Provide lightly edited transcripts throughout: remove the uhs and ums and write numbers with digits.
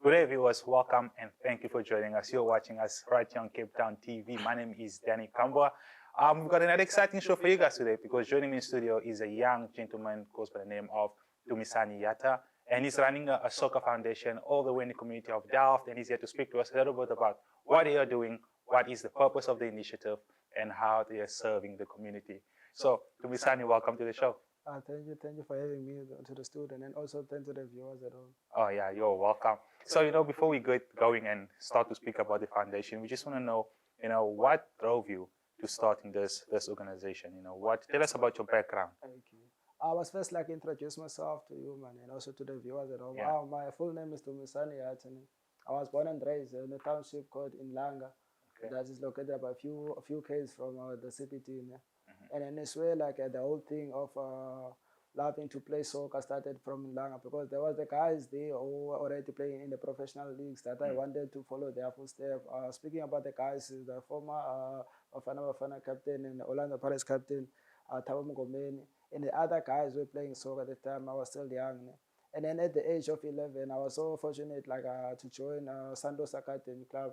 Good day, viewers. Welcome and thank you for joining us. You're watching us right here on Cape Town TV. My name is Danny Kambwa. We've got another exciting show for you guys today because joining me in studio is a young gentleman who goes by the name of Dumisani Yatha, and he's running a soccer foundation all the way in the community of Delft, and he's here to speak to us a little bit about what they are doing, what is the purpose of the initiative, and how they are serving the community. So, Dumisani, welcome to the show. Thank you for having me to the student, and also thank to the viewers at home. Oh yeah, you're welcome. So, before we get going and start to speak about the foundation, we just want to know, what drove you to starting this organization? Tell us about your background. Okay. I was first introduce myself to you, man, and also to the viewers at home. Yeah. My full name is Dumisani Yatha. I was born and raised in a township called Inlanga. Okay. That is located about a few k's from the CBT. And then it's where the whole thing of loving to play soccer started from Langa, because there was the guys there who were already playing in the professional leagues that I wanted to follow their footsteps. Speaking about the guys, the former Bafana captain and Orlando Pirates captain, Thabo Mngomeni, and the other guys were playing soccer at the time. I was still young. And then at the age of 11, I was so fortunate to join Santos Academy Club.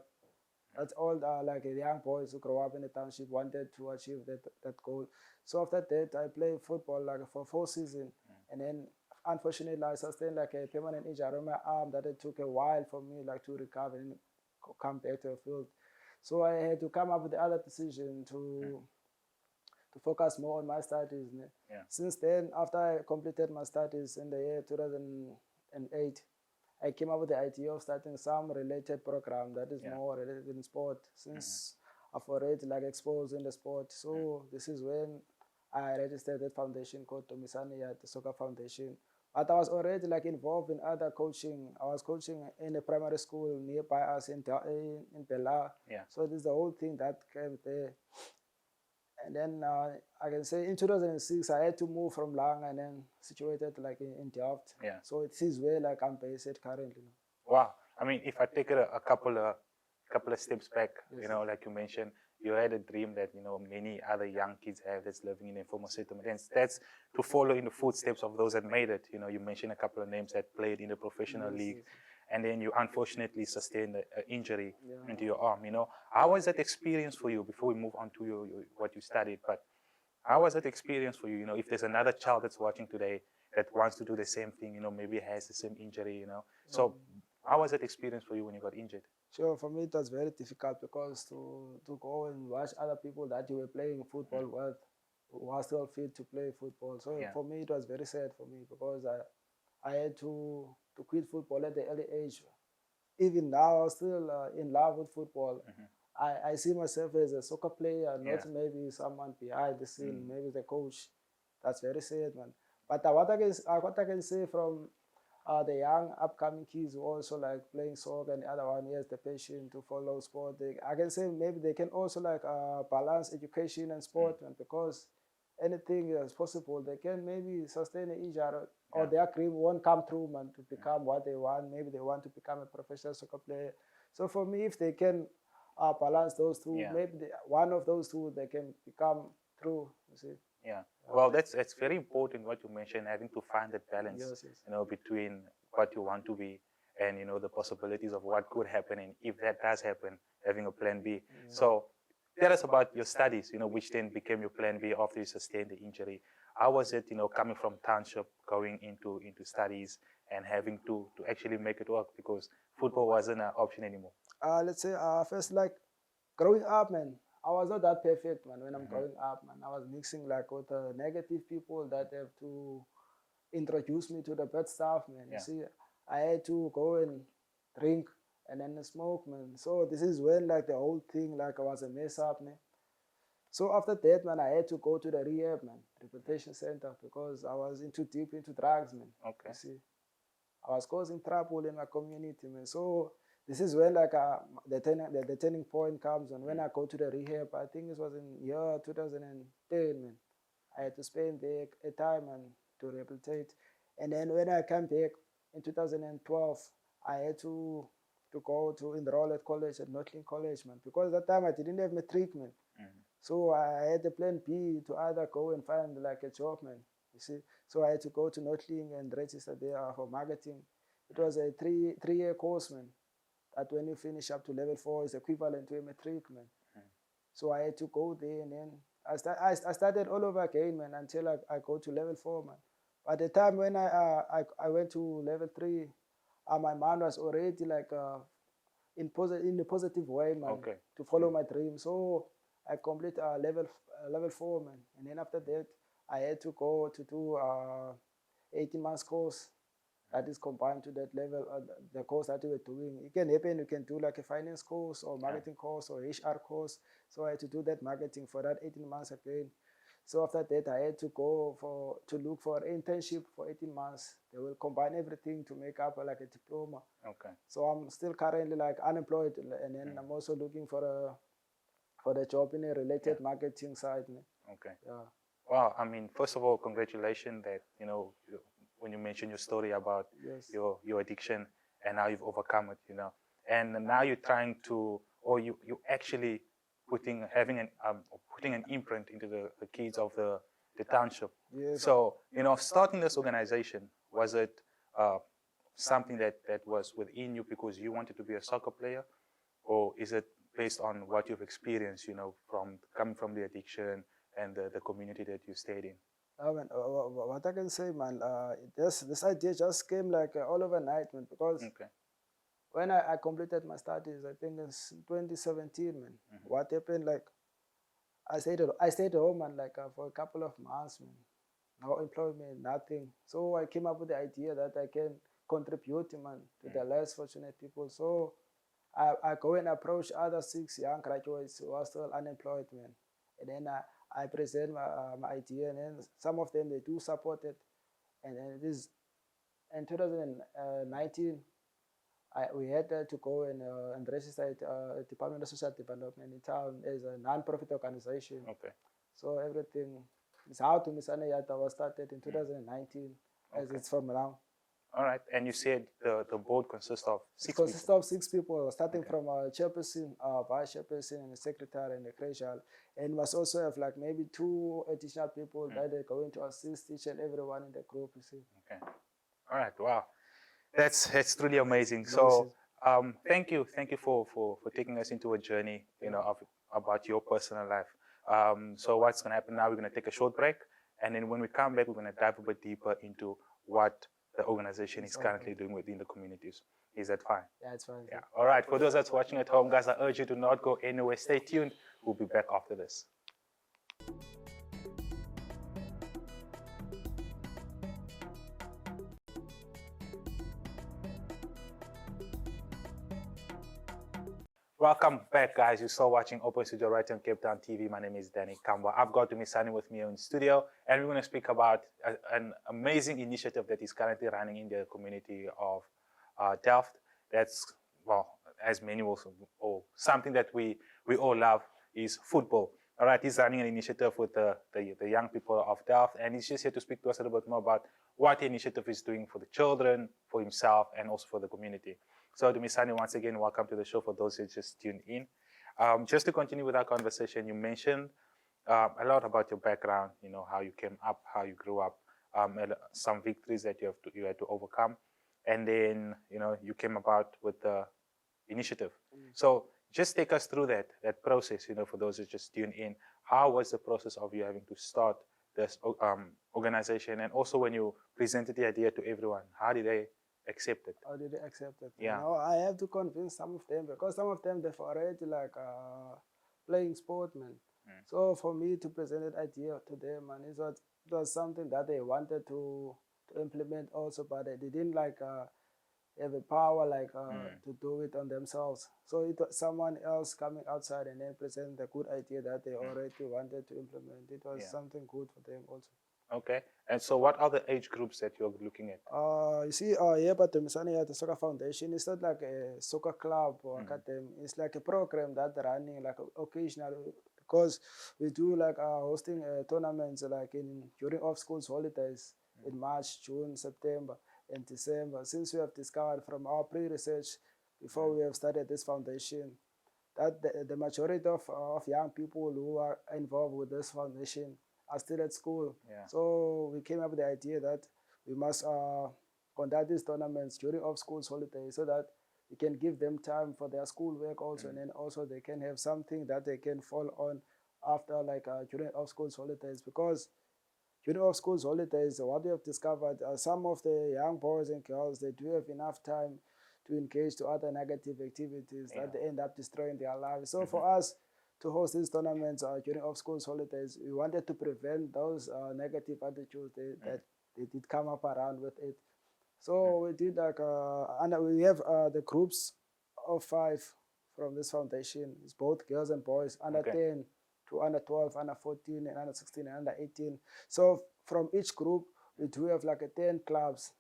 That's all the young boys who grow up in the township wanted to achieve that goal. So after that, I played football for 4 seasons. And then unfortunately, I sustained a permanent injury on my arm that it took a while for me to recover and come back to the field. So I had to come up with the other decision to focus more on my studies. Yeah. Since then, after I completed my studies in the year 2008, I came up with the idea of starting some related program that is more related in sport, since I've already exposed in the sport. So this is when I registered that foundation called Dumisani Yatha Soccer Foundation. But I was already involved in other coaching. I was coaching in a primary school nearby us in Bela. Yeah. So this is the whole thing that came there. And then I can say in 2006, I had to move from Langa and then situated in Delft. Yeah. So it is where I'm based currently. Wow. I mean, if I take it a couple of steps back, Yes. like you mentioned, you had a dream that, many other young kids have that's living in informal settlement. And that's to follow in the footsteps of those that made it. You mentioned a couple of names that played in the professional league. Yes. And then you unfortunately sustained an injury Yeah. into your arm. How was that experience for you before we move on to what you studied? But how was that experience for you? If there's another child that's watching today that wants to do the same thing, maybe has the same injury, So how was that experience for you when you got injured? Sure, for me it was very difficult because to go and watch other people that you were playing football with who are still fit to play football. So for me it was very sad for me because I had to quit football at the early age. Even now, I'm still in love with football. I see myself as a soccer player, not maybe someone behind the scene, maybe the coach. That's very sad, man. But what I can say from the young upcoming kids who also playing soccer, and the other one has the passion to follow sport, I can say maybe they can also balance education and sport, man, because anything is possible. They can maybe sustain an injury or their dream won't come true, man, to become what they want. Maybe they want to become a professional soccer player. So for me, if they can balance those two, maybe one of those two, they can become true, you see. Yeah. Well, that's very important what you mentioned, having to find that balance, Yes. between what you want to be and, the possibilities of what could happen. And if that does happen, having a plan B. So tell us about your studies, which then became your plan B after you sustained the injury. How was it, coming from township, going into studies and having to actually make it work because football wasn't an option anymore? Let's say first, growing up, man, I was not that perfect, man. When I'm growing up, man, I was mixing with negative people that have to introduce me to the bad stuff, man. You see, I had to go and drink and then smoke, man. So this is when the whole thing I was a mess up, man. So after that, man, I had to go to the rehab, man, rehabilitation center, because I was too deep into drugs, man. Okay. You see, I was causing trouble in my community, man. So this is when the turning point comes, and when I go to the rehab, I think it was in year 2010, man. I had to spend there a time and to rehabilitate. And then when I came back in 2012, I had to go to enroll at college, at Northling College, man, because at that time I didn't have my treatment. So I had a plan B to either go and find a job, man. You see, so I had to go to Northling and register there for marketing. It was a three-year course, man. That when you finish up to level 4 is equivalent to a matric, man. So I had to go there, and then I started all over again, man, until I go to level 4, man. By the time when I went to level 3, my mind was already like in a positive way, man, to follow my dream. So I complete level 4, man, and then after that I had to go to do 18 months course that is combined to that level, the course that you were doing. It can happen, you can do like a finance course or marketing course or HR course. So I had to do that marketing for that 18 months again. So after that, I had to go to look for an internship for 18 months. They will combine everything to make up like a diploma. Okay. So I'm still currently like unemployed, and then I'm also looking for the job in a related marketing side. Okay. Yeah. Wow. I mean, first of all, congratulations that, when you mentioned your story about your addiction and how you've overcome it, and now you're trying to, or you actually putting an imprint into the kids of the township. Yes. So, starting this organization, was it something that was within you because you wanted to be a soccer player, or is it based on what you've experienced, from coming from the addiction and the community that you stayed in? What I can say, man, this idea just came like all overnight, man, because when I completed my studies, I think in 2017, man, what happened, like, I stayed home, man, like for a couple of months, man, no employment, nothing. So I came up with the idea that I can contribute, man, to the less fortunate people. So I go and approach other 6 young graduates who are still unemployed, man, and then I present my idea, and then some of them, they do support it. And then it is in 2019, we had to go and register at Department of Social Development in town as a non-profit organization. Okay. So everything is how Dumisani Yatha was started in 2019, as it's from now. All right, and you said the board consists of 6 people? It consists of 6 people, starting from a chairperson, vice chairperson, and a secretary, and a treasurer. And must also have like maybe 2 additional people that are going to assist each and everyone in the group, you see. Okay. All right, wow. That's truly amazing. So thank you for taking us into a journey, about your personal life. So what's going to happen now, we're going to take a short break, and then when we come back, we're going to dive a bit deeper into what the organization is currently doing within the communities. Is that fine? Yeah, it's fine. Yeah. All right. For those that's watching at home, guys, I urge you to not go anywhere. Stay tuned. We'll be back after this. Welcome back, guys. You're still watching Open Studio right on Cape Town TV. My name is Danny Kamba. I've got Dumisani with me in the studio, and we're going to speak about an amazing initiative that is currently running in the community of Delft. That's, well, as many also, or something that we all love is football. All right, he's running an initiative with the young people of Delft, and he's just here to speak to us a little bit more about what the initiative is doing for the children, for himself, and also for the community. So Dumisani, once again, welcome to the show for those who just tuned in. Just to continue with our conversation, you mentioned a lot about your background, how you came up, how you grew up, some victories that you had to overcome, and then, you came about with the initiative. So just take us through that process, for those who just tuned in. How was the process of you having to start this organization? And also when you presented the idea to everyone, how did they accept it? How did they accept it? Yeah. I have to convince some of them, because some of them, they've already like playing sport, man. So for me to present that idea to them, man, it was something that they wanted to implement also, but they didn't like have a power like to do it on themselves. So it was someone else coming outside and then presenting the good idea that they already wanted to implement. It was something good for them also. Okay. And so what are the age groups that you're looking at? You see, here at Dumisani Yatha Foundation, it's not like a soccer club or academy. It's like a program that running like occasionally, because we do like hosting tournaments like during off-schools holidays in March, June, September, and December. Since we have discovered from our pre-research before we have started this foundation that the majority of young people who are involved with this foundation are still at school. Yeah. So we came up with the idea that we must conduct these tournaments during off-school holidays so that we can give them time for their schoolwork also, and then also they can have something that they can fall on after during off-school holidays. Because during off-school holidays, what we have discovered, some of the young boys and girls, they do have enough time to engage to other negative activities that they end up destroying their lives. So for us to host these tournaments during off-school holidays, we wanted to prevent those negative attitudes that they did come up around with it. So we did and we have the groups of 5 from this foundation. It's both girls and boys, under 10 to under 12, under 14, and under 16, and under 18. So from each group, we do have 10 clubs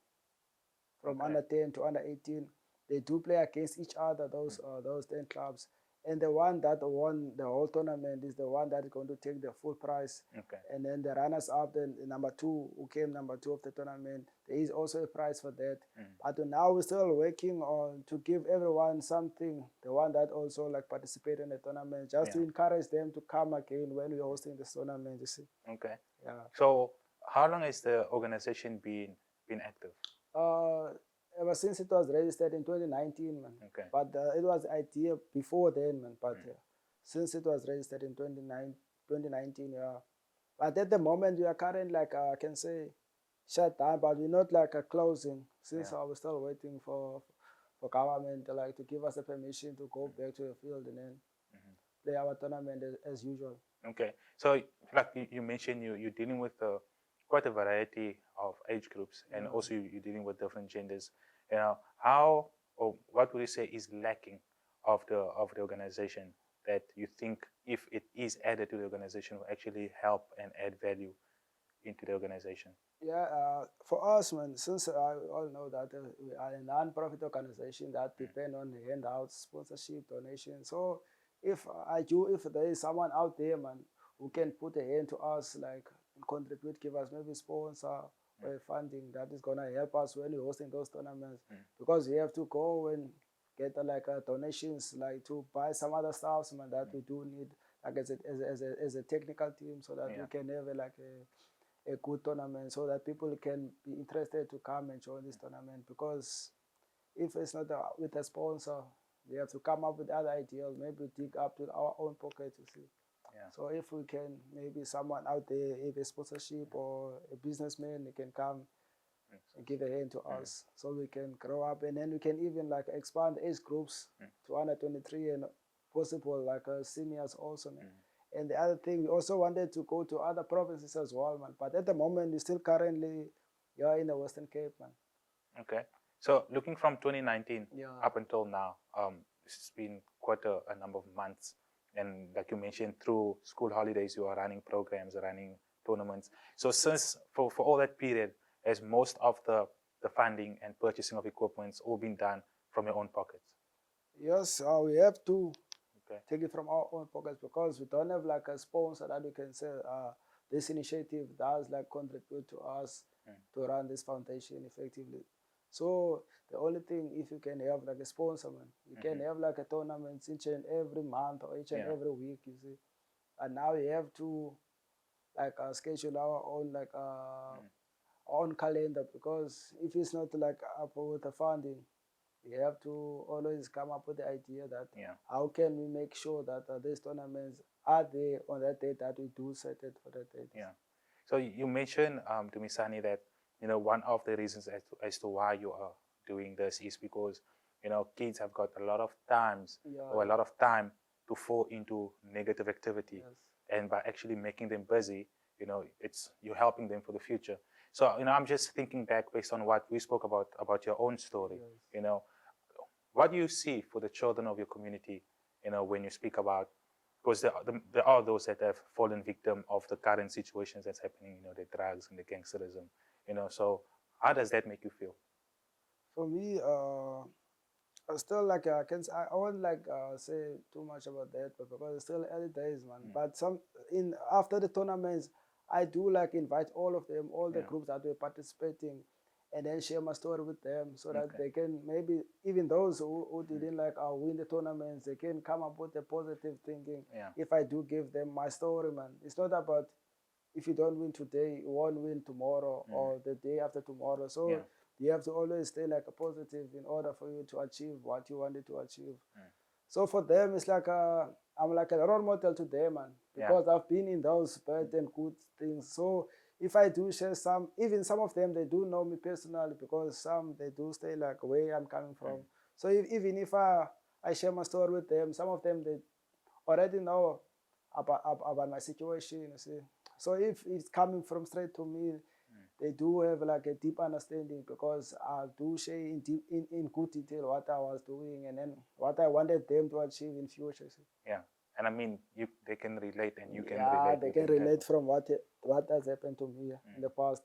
from under 10 to under 18. They do play against each other, those 10 clubs. And the one that won the whole tournament is the one that is going to take the full prize. And then the runners-up, then number 2, who came number 2 of the tournament, there is also a prize for that. But now we're still working on to give everyone something, the one that also participated in the tournament, just to encourage them to come again when we're hosting this tournament, you see. Yeah. So how long has the organization been active? Ever since it was registered in 2019, man. But it was idea before then, man. But since it was registered in 2019, yeah. But at the moment, we are currently, I can say, shut down, but we're not closing, since I was still waiting for government to give us the permission to go back to the field and then play our tournament as usual. So like you mentioned, you're dealing with quite a variety of age groups, and also you're dealing with different genders. How, or what would you say is lacking of the organization that you think, if it is added to the organization, will actually help and add value into the organization? Yeah, for us, man, since I all know that we are a non-profit organization that depend on handouts, sponsorship, donations. So if there is someone out there, man, who can put a hand to us, contribute, give us maybe sponsor or funding, that is gonna help us when we're hosting those tournaments, because we have to go and get donations to buy some other stuff, man, that we do need as a technical team, so that we can have a good tournament, so that people can be interested to come and join this tournament. Because if it's not with a sponsor, we have to come up with other ideas, maybe dig up to our own pocket, you see. So if we can, maybe someone out there, if a sponsorship or a businessman, they can come and give a hand to us, so we can grow up, and then we can even expand age groups to under 23 and possible seniors also, man. And the other thing, we also wanted to go to other provinces as well, man. But at the moment, we're still currently in the Western Cape, man. So looking from 2019 up until now, it's been quite a number of months. And like you mentioned, through school holidays, you are running programs, running tournaments. So since, for all that period, has most of the funding and purchasing of equipment all been done from your own pockets? Yes, we have to take it from our own pockets, because we don't have a sponsor that we can say this initiative does contribute to us to run this foundation effectively. So the only thing, if you can have a sponsor, man, you can have a tournament each and every month or each and every week, you see. And now we have to schedule our own own calendar, because if it's not up with the funding, we have to always come up with the idea that how can we make sure that these tournaments are there on that date that we do set it for that date. So you mentioned, Dumisani, that one of the reasons as to why you are doing this is because kids have got a lot of times or a lot of time to fall into negative activity, and by actually making them busy, you're helping them for the future. So I'm just thinking back based on what we spoke about your own story. What do you see for the children of your community? When you speak about, because there are those that have fallen victim of the current situations that's happening, the drugs and the gangsterism. So how does that make you feel? For me, I still I won't say too much about that, but because it's still early days, man. But after the tournaments, I do invite all of them, all the groups that were participating, and then share my story with them, so that they can, maybe even those who didn't win the tournaments, they can come up with a positive thinking. If I do give them my story, man, it's not about if you don't win today, you won't win tomorrow or the day after tomorrow. So you have to always stay like a positive in order for you to achieve what you wanted to achieve. So for them, it's like I'm like a role model to them, man, because I've been in those bad and good things. So if I do share some, even some of them, they do know me personally, because some, they do stay like where I'm coming from. So even if I share my story with them, some of them, they already know about my situation, you see. So if it's coming from straight to me, they do have like a deep understanding, because I do share in good detail what I was doing and then what I wanted them to achieve in future. See. Yeah, and I mean, they can relate, and you can yeah, relate. they can relate from what has happened to me in the past.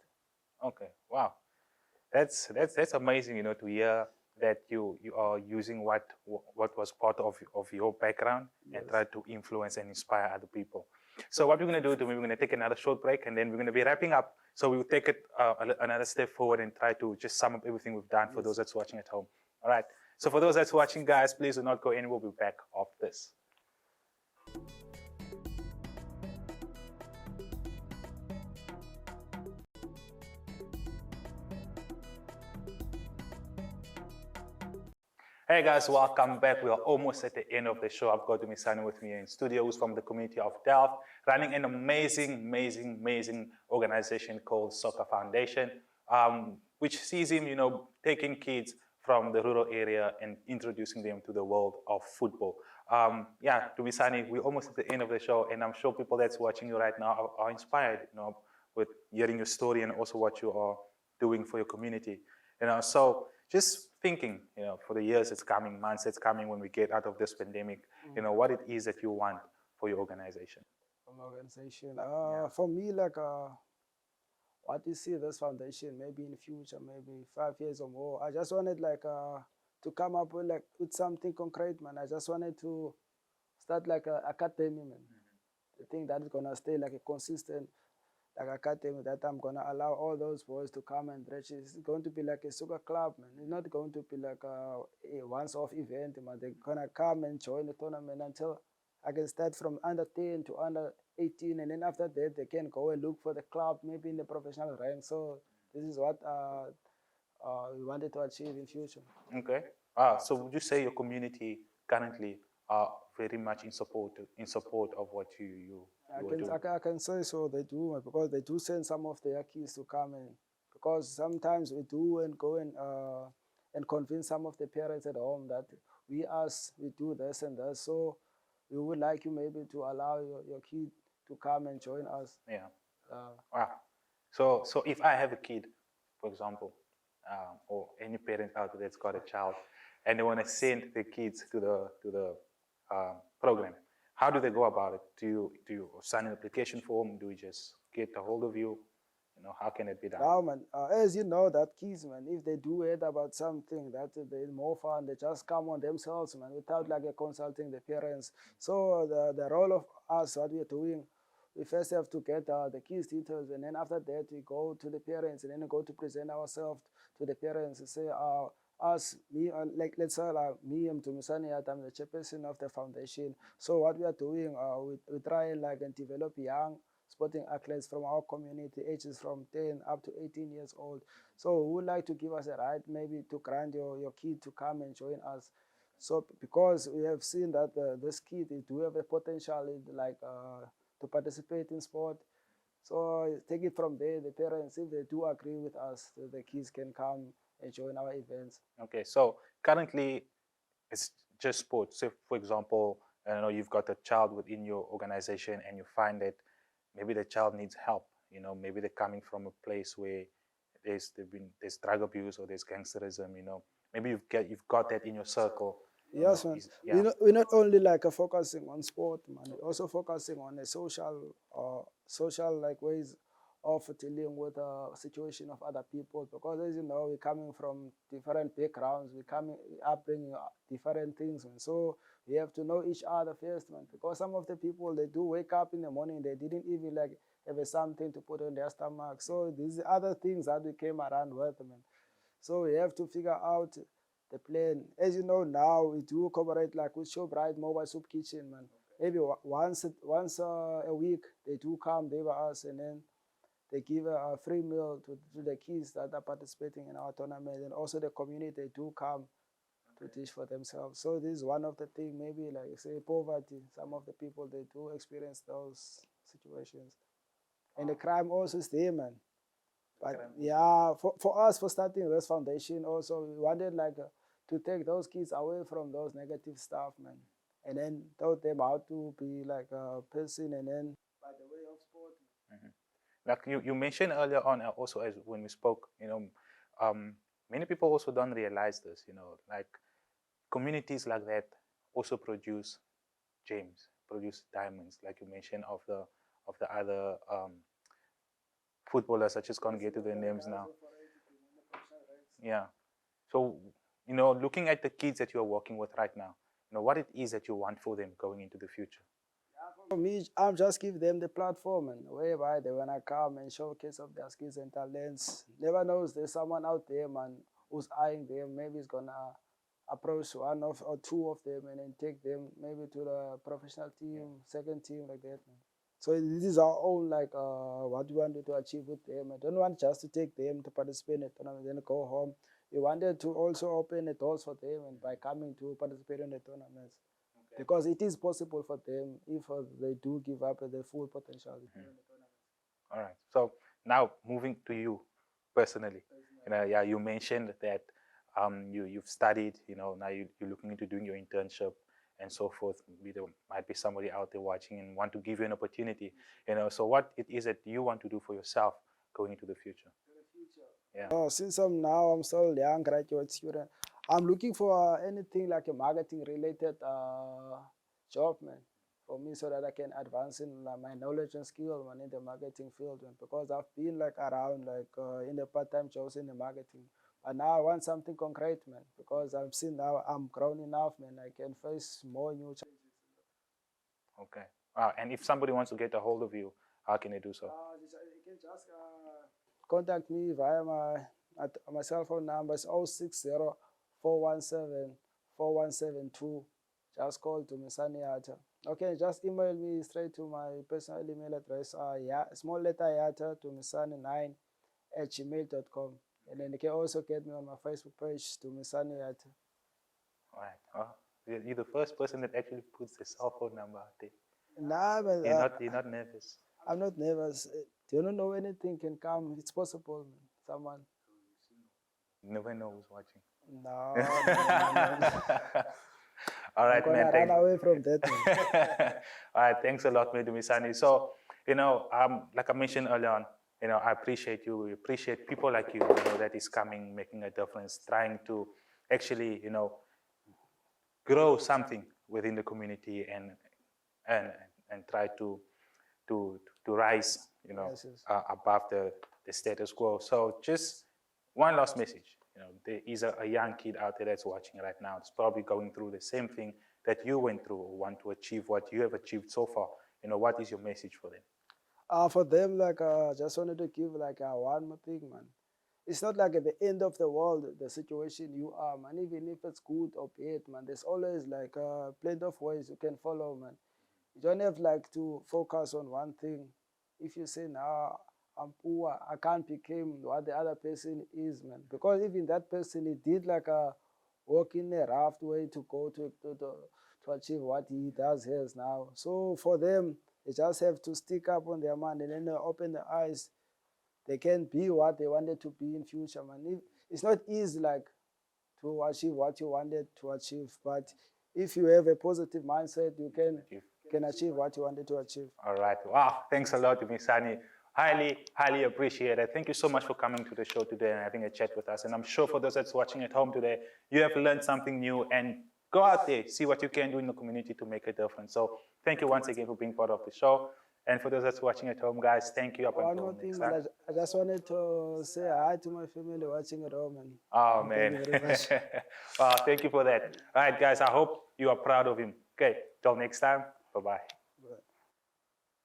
Okay, wow, that's amazing, you know, to hear that you are using what was part of your background and try to influence and inspire other people. So what we're going to do, we're going to take another short break, and then we're going to be wrapping up. So we'll take it another step forward and try to just sum up everything we've done for those that's watching at home. All right. So for those that's watching, guys, please do not go in. We'll be back after this. Hey guys, welcome back. We are almost at the end of the show. I've got Dumisani with me in studio, who's from the community of Delft, running an amazing organization called Soccer Foundation, which sees him, you know, taking kids from the rural area and introducing them to the world of football. Yeah, Dumisani, we're almost at the end of the show, and I'm sure people that's watching you right now are inspired, you know, with hearing your story and also what you are doing for your community. You know, so just thinking, you know, for the years that's coming, months that's coming when we get out of this pandemic, you know, what it is that you want for your organization. From organization, for me, like, what you see this foundation, maybe in the future, maybe 5 years or more, I just wanted like to come up with something concrete, man. I just wanted to start like a academy, man. The thing that is gonna stay like a consistent like academy, that I'm gonna allow all those boys to come and reach. It's going to be like a soccer club, man. It's not going to be like a once-off event, man. They're gonna come and join the tournament until I can start from under 10 to under 18, and then after that they can go and look for the club, maybe in the professional rank. So this is what we wanted to achieve in future. Okay. So would you say your community currently are very much in support of what you doing? I can say so. They do, because they do send some of their kids to come in. Because sometimes we do and go and convince some of the parents at home that we do this and that. So we would like you maybe to allow your kid to come and join us. Yeah. Wow. So if I have a kid, for example, or any parent out there that's got a child, and they want to send their kids to the program, how do they go about it? Do you sign an application form? Do you just get a hold of you? You know, how can it be done? Now, man, as you know, that kids, man, if they do hear about something that they more fun, they just come on themselves, man, without like consulting the parents. So the role of us, what we are doing, we first have to get the kids' details, and then after that we go to the parents, and then we go to present ourselves to the parents and say, like let's say me, I'm Dumisani Yatha, I'm the chairperson of the foundation. So what we are doing, we try and develop young sporting athletes from our community, ages from 10 up to 18 years old. So we would like to give us a right maybe to grant your kid to come and join us. So because we have seen that this kid, they do have a potential to participate in sport. So take it from there, the parents, if they do agree with us, the kids can come and join our events. Okay, so currently it's just sports. So for example, I know you've got a child within your organization and you find that maybe the child needs help. You know, maybe they're coming from a place where there's drug abuse or there's gangsterism. You know, maybe you've got that in your circle. Yes, man. We're not only like focusing on sport, man. We're also focusing on a social like ways of dealing with the situation of other people. Because as you know, we're coming from different backgrounds. We're upbringing different things, man. So we have to know each other first, man. Because some of the people, they do wake up in the morning, they didn't even like have something to put on their stomach. So these are other things that we came around with, man. So we have to figure out the plan. As you know now, we do cooperate like with ShowBright Mobile Soup Kitchen, man. Maybe once a week, they do come, they were us, and then they give a free meal to the kids that are participating in our tournament, and also the community, they do come to teach for themselves. So this is one of the things, maybe like say poverty, some of the people, they do experience those situations. And the crime also is there, man. But yeah, for us, for starting this foundation also, we wanted like to take those kids away from those negative stuff, man. And then taught them how to be like a person, and then by the way of sport. Like you mentioned earlier on, also as when we spoke, many people also don't realize this, like communities like that also produce gems, produce diamonds, like you mentioned of the other footballers. I just can't get to their names now. Yeah. So, looking at the kids that you are working with right now, what it is that you want for them going into the future. For me, I'm just give them the platform, and whereby they wanna come and showcase of their skills and talents. Never knows, there's someone out there, man, who's eyeing them. Maybe it's gonna approach one of or two of them and then take them maybe to the professional team, second team, like that, man. So this is our own, like, what we wanted to achieve with them. I don't want just to take them to participate in a tournament and then go home. We wanted to also open the doors for them, and by coming to participate in the tournaments. Okay. Because it is possible for them if they do give up their full potential. All right. So now moving to you personally. You mentioned that you've studied, now you're looking into doing your internship and so forth. There might be somebody out there watching and want to give you an opportunity, so what it is that you want to do for yourself going into the future? Yeah. Oh, since I'm still young graduate student, I'm looking for anything like a marketing related job, man, for me, so that I can advance in my knowledge and skill, man, in the marketing field, man, because I've been like around in the part-time jobs in the marketing. But now I want something concrete, man, because I've seen now I'm grown enough, man. I can face more new challenges. Okay. And if somebody wants to get a hold of you, how can they do so? You can just contact me via my cell phone number. It's 060-417-4172. Just call Dumisani Yatha. Okay, just email me straight to my personal email address. Small letter Yatha Dumisani9@gmail.com. And then you can also get me on my Facebook page, Dumisani Yatha. All right. You're the first person that actually puts the cell phone number out there. Nah, but you're not nervous. I'm not nervous. Do you don't know anything can come? It's possible, man. Someone. You never know who's watching. No. All right, man. Run away from that. All right, thanks a lot, Dumisani. So, like I mentioned earlier on, I appreciate you. We appreciate people like you, that is coming, making a difference, trying to actually, grow something within the community and try to rise, above the status quo. So just one last message. There is a young kid out there that's watching right now. It's probably going through the same thing that you went through, or want to achieve what you have achieved so far. What is your message for them? For them, just wanted to give one more thing, man. It's not like at the end of the world, the situation you are, man. Even if it's good or bad, man, there's always plenty of ways you can follow, man. You don't have to focus on one thing. If you say, nah, I'm poor, I can't become what the other person is, man. Because even that person, he did work in a rough way to go to achieve what he has now. So for them, they just have to stick up on their mind, and then open their eyes. They can be what they wanted to be in future, man. It's not easy to achieve what you wanted to achieve, but if you have a positive mindset, you can achieve what you wanted to achieve. All right. Wow. Thanks a lot, Dumisani. Highly, highly appreciate it. Thank you so much for coming to the show today and having a chat with us. And I'm sure for those that's watching at home today, you have learned something new, and go out there, see what you can do in the community to make a difference. So thank you once again for being part of the show. And for those that's watching at home, guys, thank you. One more thing, man, I just wanted to say hi to my family watching at home. Oh, man. Thank you very much. Thank you for that. All right, guys, I hope you are proud of him. Okay, till next time. Bye-bye.